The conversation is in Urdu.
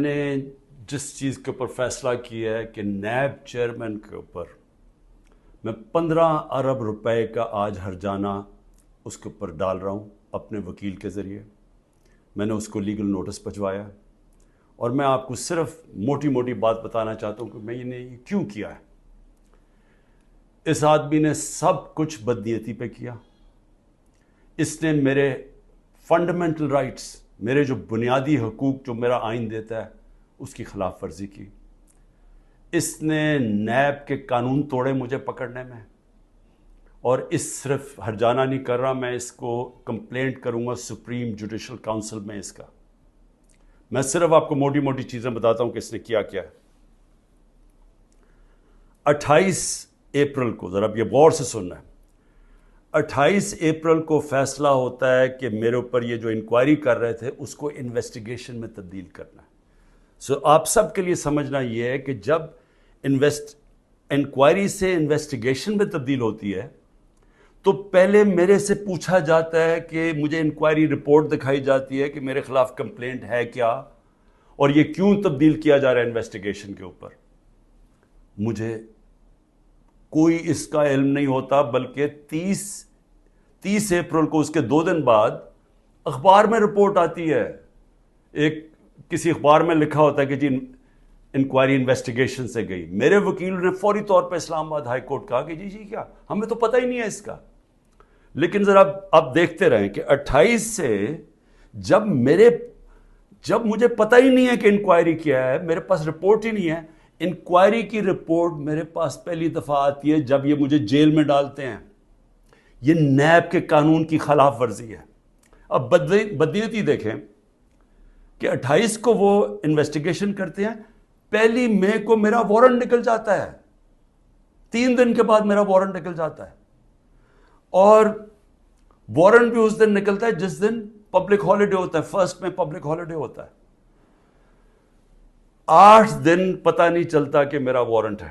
نے جس چیز کے اوپر فیصلہ کیا ہے کہ نیب چیئرمین کے اوپر میں 15 ارب روپے کا آج ہرجانہ اس کے اوپر ڈال رہا ہوں اپنے وکیل کے ذریعے. میں نے اس کو لیگل نوٹس بھجوایا اور میں آپ کو صرف موٹی موٹی بات بتانا چاہتا ہوں کہ میں نے یہ کیوں کیا ہے. اس آدمی نے سب کچھ بدنیتی پہ کیا. اس نے میرے فنڈامنٹل رائٹس، میرے جو بنیادی حقوق جو میرا آئین دیتا ہے، اس کی خلاف ورزی کی. اس نے نیب کے قانون توڑے مجھے پکڑنے میں. اور اس صرف ہرجانہ نہیں کر رہا، میں اس کو کمپلینٹ کروں گا سپریم جوڈیشل کاؤنسل میں اس کا. میں صرف آپ کو موٹی موٹی چیزیں بتاتا ہوں کہ اس نے کیا کیا ہے. 28 اپریل کو، ذرا اب یہ غور سے سننا ہے، 28 اپریل کو فیصلہ ہوتا ہے کہ میرے اوپر یہ جو انکوائری کر رہے تھے اس کو انویسٹیگیشن میں تبدیل کرنا ہے. آپ سب کے لیے سمجھنا یہ ہے کہ جب انکوائری سے انویسٹیگیشن میں تبدیل ہوتی ہے تو پہلے میرے سے پوچھا جاتا ہے کہ مجھے انکوائری رپورٹ دکھائی جاتی ہے کہ میرے خلاف کمپلینٹ ہے کیا اور یہ کیوں تبدیل کیا جا رہا ہے انویسٹیگیشن کے اوپر. مجھے کوئی اس کا علم نہیں ہوتا، بلکہ 30 اپریل کو اس کے 2 دن بعد اخبار میں رپورٹ آتی ہے. کسی اخبار میں لکھا ہوتا ہے کہ جی انکوائری انویسٹیگیشن سے گئی. میرے وکیل نے فوری طور پہ اسلام آباد ہائی کورٹ کہا کہ جی کیا، ہمیں تو پتہ ہی نہیں ہے اس کا. لیکن ذرا آپ دیکھتے رہیں کہ 28 سے جب مجھے پتہ ہی نہیں ہے کہ انکوائری کیا ہے، میرے پاس رپورٹ ہی نہیں ہے. انکوائری کی رپورٹ میرے پاس پہلی دفعہ آتی ہے جب یہ مجھے جیل میں ڈالتے ہیں. یہ نیب کے قانون کی خلاف ورزی ہے. اب بدنیتی دیکھیں کہ 28 کو وہ انویسٹیگیشن کرتے ہیں، 1 مئی کو میرا وارنٹ نکل جاتا ہے. 3 دن کے بعد میرا وارنٹ نکل جاتا ہے. اور وارنٹ بھی اس دن نکلتا ہے جس دن پبلک ہالیڈے ہوتا ہے، 1 میں پبلک ہالیڈے ہوتا ہے. 8 دن پتہ نہیں چلتا کہ میرا وارنٹ ہے.